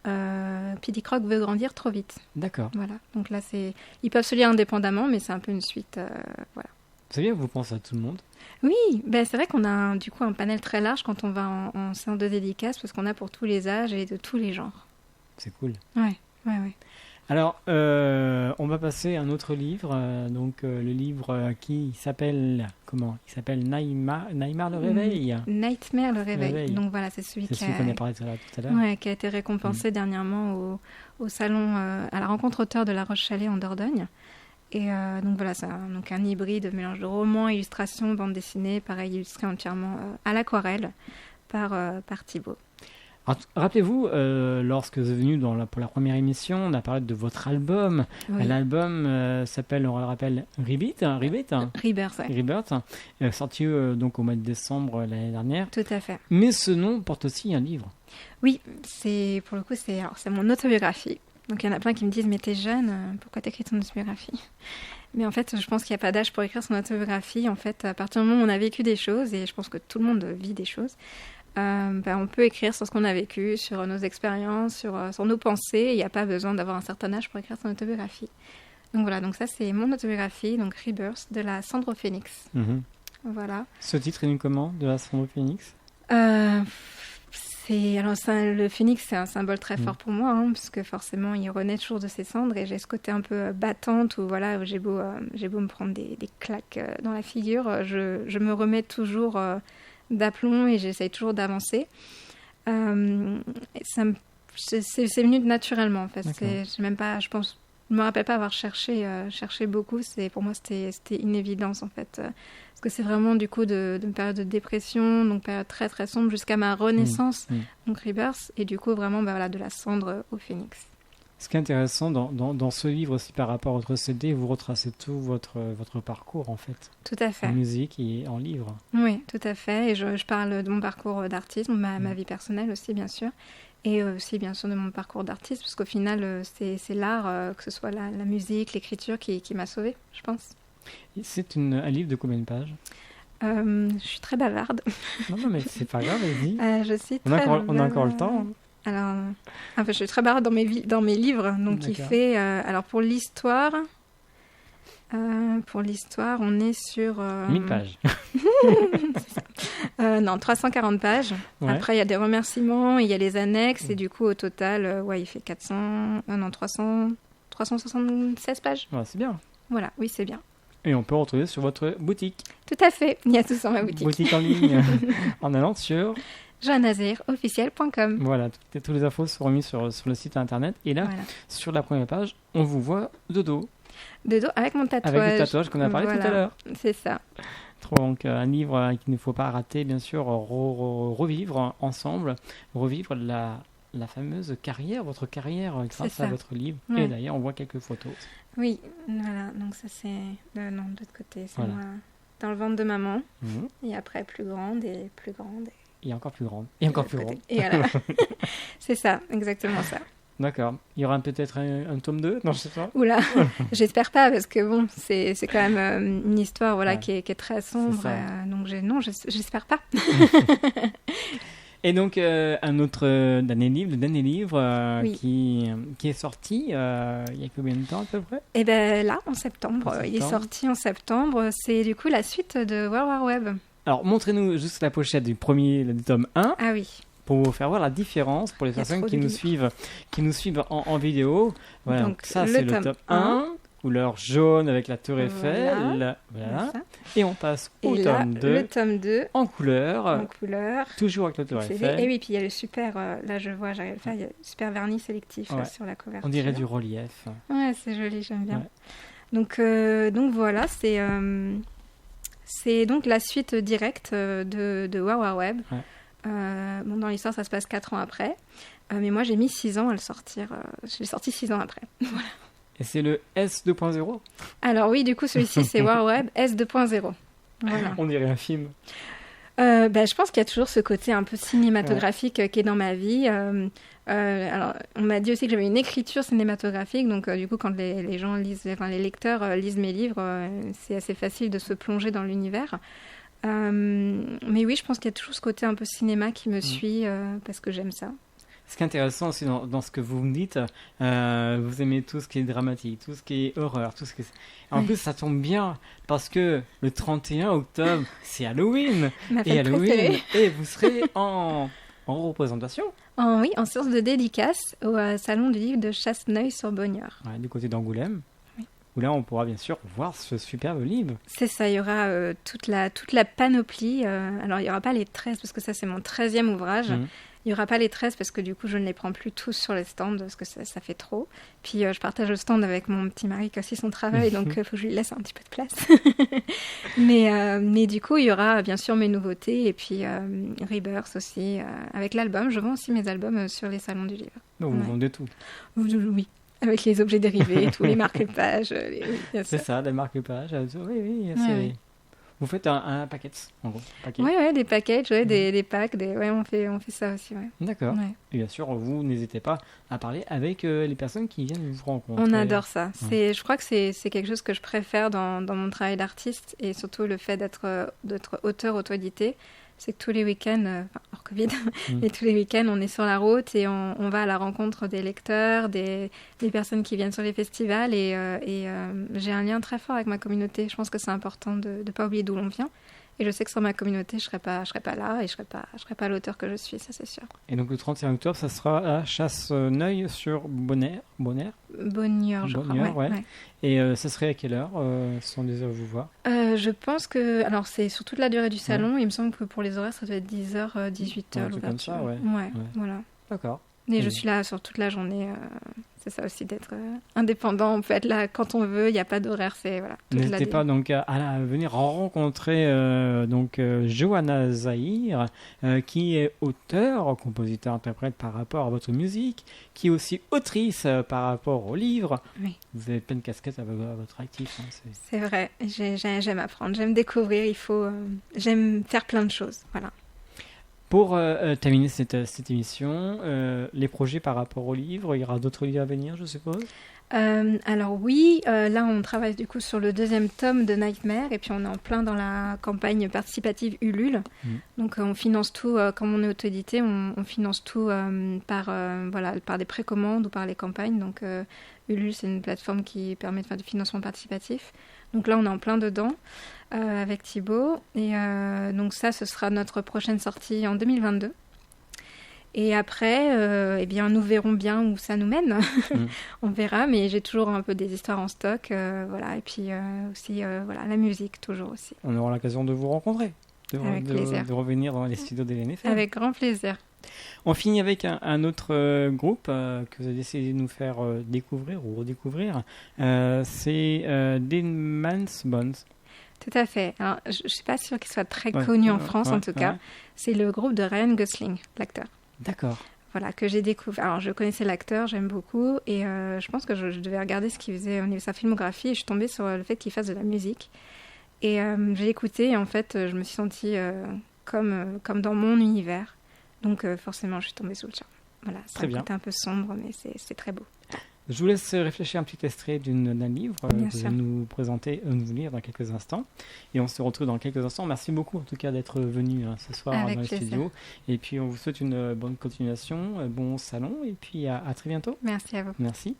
Pitty Croc veut grandir trop vite. D'accord. Voilà, donc là, ils peuvent se lire indépendamment, mais c'est un peu une suite. Voilà. C'est bien que vous pensez à tout le monde. Oui, ben c'est vrai qu'on a du coup un panel très large quand on va en séance de dédicace, parce qu'on a pour tous les âges et de tous les genres. C'est cool. Ouais. Alors, on va passer à un autre livre. Le livre qui s'appelle... Comment ? Il s'appelle Nightmare le Réveil. Nightmare le Réveil. Réveil. Donc voilà, c'est celui qu'on a parlé tout à l'heure. Ouais, qui a été récompensé dernièrement au salon, à la rencontre auteur de La Roche-Chalais en Dordogne. Et donc voilà, c'est un hybride, mélange de roman, illustration, bande dessinée, pareil, illustré entièrement à l'aquarelle par Thibaut. Alors, rappelez-vous, lorsque vous êtes venu pour la première émission, on a parlé de votre album. Oui. L'album s'appelle, on le rappelle, Rebirth, sorti donc au mois de décembre l'année dernière. Tout à fait. Mais ce nom porte aussi un livre. Oui, pour le coup, c'est mon autobiographie. Donc il y en a plein qui me disent « Mais t'es jeune, pourquoi t'écris ton autobiographie ?» Mais en fait, je pense qu'il n'y a pas d'âge pour écrire son autobiographie. En fait, à partir du moment où on a vécu des choses, et je pense que tout le monde vit des choses, on peut écrire sur ce qu'on a vécu, sur nos expériences, sur nos pensées. Il n'y a pas besoin d'avoir un certain âge pour écrire son autobiographie. Donc voilà, donc ça c'est mon autobiographie, donc Rebirth, de la Sandro Phoenix. Mm-hmm. Voilà. Ce titre est une comment de la Sandro Phoenix ? Le phénix, c'est un symbole très fort pour moi, parce que forcément, il renaît toujours de ses cendres, et j'ai ce côté un peu battante, où j'ai beau me prendre des claques dans la figure, je me remets toujours d'aplomb, et j'essaye toujours d'avancer. C'est venu naturellement, en fait. Je me rappelle pas avoir cherché beaucoup. Pour moi, c'était une évidence, en fait. Parce que c'est vraiment, du coup, d'une période de dépression, donc période très, très sombre, jusqu'à ma renaissance, donc Rebirth, et du coup, vraiment, de la cendre au phénix. Ce qui est intéressant dans ce livre aussi, par rapport à votre CD, vous retracez tout votre parcours, en fait. Tout à fait. En musique et en livre. Oui, tout à fait. Et je parle de mon parcours d'artiste, ma vie personnelle aussi, bien sûr. Et aussi, bien sûr, de mon parcours d'artiste, parce qu'au final, c'est l'art, que ce soit la musique, l'écriture, qui m'a sauvée, je pense. C'est un livre de combien de pages ? Je suis très bavarde. Non, mais c'est pas grave, vas-y. Je suis très bavarde. On a encore le temps. Alors, je suis très bavarde dans mes livres. Donc, il fait... alors, pour l'histoire, on est sur... 1000 pages. Non, 340 pages. Ouais. Après, il y a des remerciements, il y a les annexes, et du coup, au total, il fait 376 pages. Ouais, c'est bien. Voilà, oui, c'est bien. Et on peut retrouver sur votre boutique. Tout à fait, il y a tout sur ma boutique. Boutique en ligne. En allant sur... joannazirofficiel.com. Voilà, toutes les infos seront mises sur le site internet. Et là, Voilà. sur la première page, on vous voit de dos. De dos avec mon tatouage. Avec le tatouage qu'on a parlé tout à l'heure. C'est ça. Donc, un livre qu'il ne faut pas rater, bien sûr, revivre ensemble, revivre la fameuse carrière, votre carrière grâce ça. à votre livre. Ouais. Et d'ailleurs, on voit quelques photos. Oui, voilà. Donc ça, c'est... non, de l'autre côté, c'est Voilà. moi dans le ventre de maman. Mhm. Et après, plus grande et plus grande. Et encore plus grande. Et encore plus grande. Et voilà. C'est ça, exactement ça. D'accord. Il y aura peut-être un tome 2 ? Non, je sais pas. Oula, j'espère pas, parce que bon, c'est quand même une histoire voilà, Ouais. qui est très sombre. ça. Donc j'espère pas. Et donc, un autre dernier livre Oui. qui est sorti il y a combien de temps à peu près ? Et ben là, en septembre, En il est septembre. sorti en septembre. C'est du coup la suite de World War Web. Alors, montrez-nous juste la pochette du tome 1 Ah oui, pour vous faire voir la différence pour les Il y a personnes trop qui de nous livres. suivent en vidéo. Voilà, Donc, donc ça le c'est le tome tome 1. 1, couleur jaune avec la tour Eiffel. Voilà. Voilà. ça. Et on passe au Et là, tome 2 le tome 2 en couleur, en couleur. toujours avec la tour CD. Eiffel. Et oui, puis il y a le super, là je vois, j'arrive à le faire, il y a le super vernis sélectif Ouais. sur la couverture. On dirait du relief. Ouais, c'est joli, j'aime bien. Ouais. Donc voilà, c'est donc la suite directe de War War Web. Ouais. Bon, dans l'histoire, ça se passe 4 ans après. Mais moi, j'ai mis 6 ans à le sortir. Je l'ai sorti 6 ans après. Et c'est le S 2.0. Alors oui, du coup, celui-ci, c'est War Web S 2.0. Voilà. On dirait un film. Je pense qu'il y a toujours ce côté un peu cinématographique qui est dans ma vie. Alors, on m'a dit aussi que j'avais une écriture cinématographique, donc du coup, quand les gens lisent, enfin les lecteurs lisent mes livres, c'est assez facile de se plonger dans l'univers. Mais oui, je pense qu'il y a toujours ce côté un peu cinéma qui me suit parce que j'aime ça. Ce qui est intéressant aussi dans ce que vous me dites, vous aimez tout ce qui est dramatique, tout ce qui est horreur, tout ce qui est... En Ouais. plus, ça tombe bien parce que le 31 octobre, c'est Halloween. Ma Et fête Halloween, préférée. et vous serez en représentation. Oui, en séance de dédicace au salon du livre de Chasseneuil-sur-Bonnieure. Ouais, du côté d'Angoulême. Où là, on pourra bien sûr voir ce superbe livre. C'est ça, il y aura toute la panoplie. Alors, il n'y aura pas les 13, parce que ça, c'est mon 13e ouvrage. Mhm. Il n'y aura pas les 13 parce que du coup, je ne les prends plus tous sur les stands parce que ça fait trop. Puis, je partage le stand avec mon petit mari qui a aussi son travail, donc il faut que je lui laisse un petit peu de place. mais du coup, il y aura bien sûr mes nouveautés et puis Rebirth aussi. Avec l'album, je vends aussi mes albums sur les salons du livre. Donc, vous Ouais. vendez tout. Oui, avec les objets dérivés, tous les marque-pages. Oui, bien C'est sûr. ça, des marque-pages. Oui, c'est... Ouais. Vous faites un paquet, en gros. Paquet. Ouais, des packages, des packs, on fait ça aussi, ouais. D'accord. Ouais. Et bien sûr, vous n'hésitez pas à parler avec les personnes qui viennent vous rencontrer. On adore ça. Je crois que c'est quelque chose que je préfère dans mon travail d'artiste et surtout le fait d'être auteur auto-édité. C'est que tous les week-ends, hors Covid, mais tous les week-ends, on est sur la route et on va à la rencontre des lecteurs, des personnes qui viennent sur les festivals et j'ai un lien très fort avec ma communauté. Je pense que c'est important de ne pas oublier d'où l'on vient. Et je sais que sans ma communauté, je serais pas là et je serais pas l'auteur que je suis, ça c'est sûr. Et donc le 31 octobre, ça sera à Chasseneuil sur Bonnieure. Bonnieure, je crois. Ouais. Et ça serait à quelle heure ce sont des heures où vous voir Je pense que... Alors, c'est sur toute la durée du salon. Il me semble que pour les horaires, ça doit être 10h, 18h. Un truc comme ça, ouais. Voilà. D'accord. Et je Et- suis là sur toute la journée. C'est ça aussi, d'être indépendant. On peut être là quand on veut. Il n'y a pas d'horaire. C'est, voilà. toute N'hésitez la- pas donc à venir rencontrer Johanna Zahir, qui est auteur, compositeur, interprète par rapport à votre musique, qui est aussi autrice par rapport au livre. Oui. Vous avez plein de casquettes à votre actif. Hein, C'est vrai. J'aime apprendre. J'aime découvrir. J'aime faire plein de choses. Voilà. Pour terminer cette émission, les projets par rapport au livre, il y aura d'autres livres à venir, je suppose. Alors oui, là on travaille du coup sur le 2e tome de Nightmare et puis on est en plein dans la campagne participative Ulule. Donc on finance tout, comme on est auto-édité, on finance tout par des précommandes ou par les campagnes. Donc Ulule c'est une plateforme qui permet de faire du financement participatif. Donc là on est en plein dedans avec Thibaut et donc ça ce sera notre prochaine sortie en 2022. Et après, nous verrons bien où ça nous mène. On verra, mais j'ai toujours un peu des histoires en stock, voilà. Et puis aussi, la musique toujours aussi. On aura l'occasion de vous rencontrer, Avec plaisir. de revenir dans les studios d'Hélène FM. Avec grand plaisir. On finit avec un autre groupe que vous avez décidé de nous faire découvrir ou redécouvrir. C'est Dead Man's Bones. Tout à fait. Alors, je ne suis pas sûre qu'il soit très connu en France, en tout cas. C'est le groupe de Ryan Gosling, l'acteur. D'accord. Voilà, que j'ai découvert. Alors, je connaissais l'acteur, j'aime beaucoup, et je pense que je devais regarder ce qu'il faisait au niveau de sa filmographie, et je suis tombée sur le fait qu'il fasse de la musique. Et j'ai écouté, et en fait, je me suis sentie comme dans mon univers. Donc, forcément, je suis tombée sous le charme. Voilà, c'est un côté un peu sombre, mais c'est très beau. Je vous laisse réfléchir un petit extrait d'un livre que vous allez nous présenter, nous lire dans quelques instants. Et on se retrouve dans quelques instants. Merci beaucoup en tout cas d'être venu ce soir dans les studios. Et puis on vous souhaite une bonne continuation, bon salon et puis à très bientôt. Merci à vous. Merci.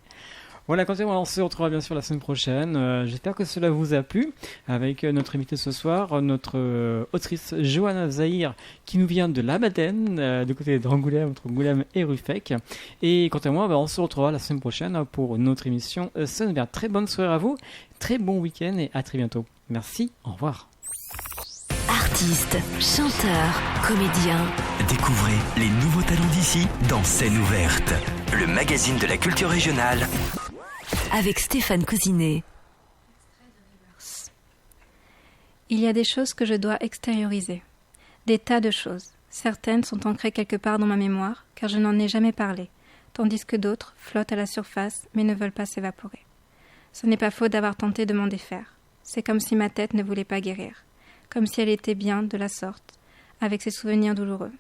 Voilà, quant à moi, on se retrouvera bien sûr la semaine prochaine. J'espère que cela vous a plu avec notre invité ce soir, notre autrice Johanna Zahir, qui nous vient de la Madeleine, du côté d'Angoulême, entre Angoulême et Ruffec. Et quant à moi, on se retrouvera la semaine prochaine pour notre émission Scène Verte. Très bonne soirée à vous, très bon week-end et à très bientôt. Merci, au revoir. Artistes, chanteurs, comédiens. Découvrez les nouveaux talents d'ici dans Scène Ouverte, le magazine de la culture régionale. Avec Stéphane Cousinet. Il y a des choses que je dois extérioriser. Des tas de choses. Certaines sont ancrées quelque part dans ma mémoire, car je n'en ai jamais parlé, tandis que d'autres flottent à la surface, mais ne veulent pas s'évaporer. Ce n'est pas faute d'avoir tenté de m'en défaire. C'est comme si ma tête ne voulait pas guérir, comme si elle était bien de la sorte, avec ses souvenirs douloureux.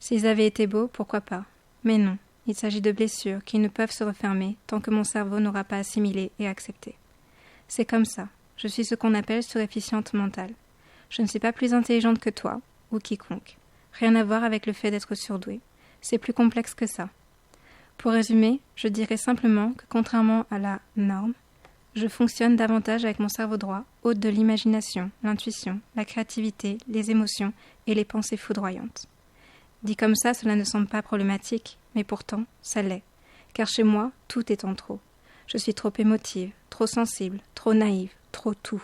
S'ils avaient été beaux, pourquoi pas? Mais non. Il s'agit de blessures qui ne peuvent se refermer tant que mon cerveau n'aura pas assimilé et accepté. C'est comme ça. Je suis ce qu'on appelle suréfficiente mentale. Je ne suis pas plus intelligente que toi, ou quiconque. Rien à voir avec le fait d'être surdouée. C'est plus complexe que ça. Pour résumer, je dirais simplement que contrairement à la norme, je fonctionne davantage avec mon cerveau droit, hôte de l'imagination, l'intuition, la créativité, les émotions et les pensées foudroyantes. Dit comme ça, cela ne semble pas problématique, mais pourtant, ça l'est. Car chez moi, tout est en trop. Je suis trop émotive, trop sensible, trop naïve, trop tout.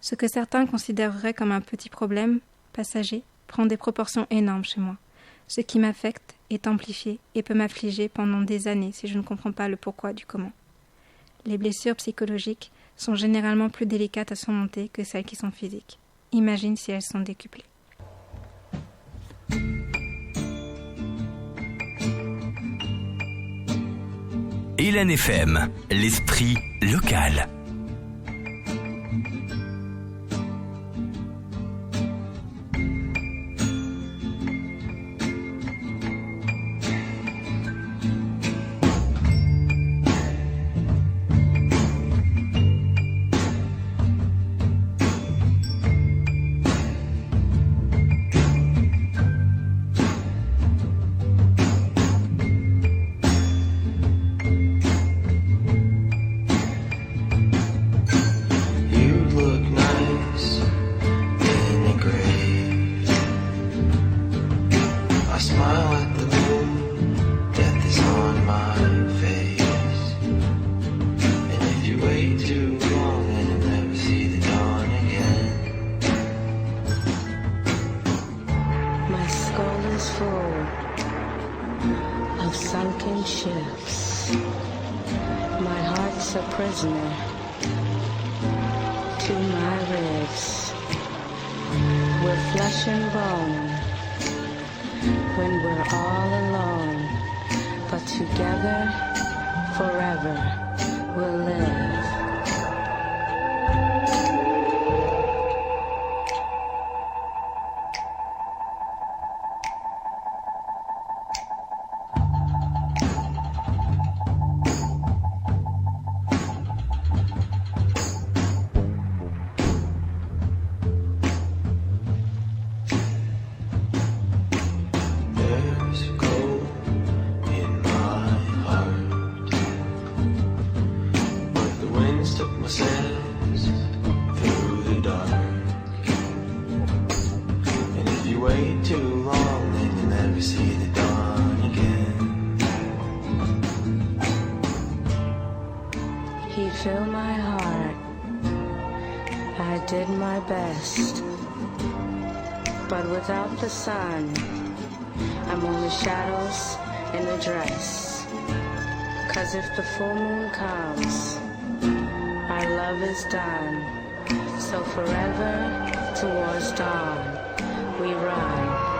Ce que certains considéreraient comme un petit problème passager prend des proportions énormes chez moi. Ce qui m'affecte est amplifié et peut m'affliger pendant des années si je ne comprends pas le pourquoi du comment. Les blessures psychologiques sont généralement plus délicates à surmonter que celles qui sont physiques. Imagine si elles sont décuplées. Hélène FM, l'esprit local. sails through the dark. And if you wait too long, then you'll never see the dawn again. He filled my heart, I did my best. But without the sun, I'm only shadows in a dress. 'Cause if the full moon comes, our love is done. So forever towards dawn, we ride.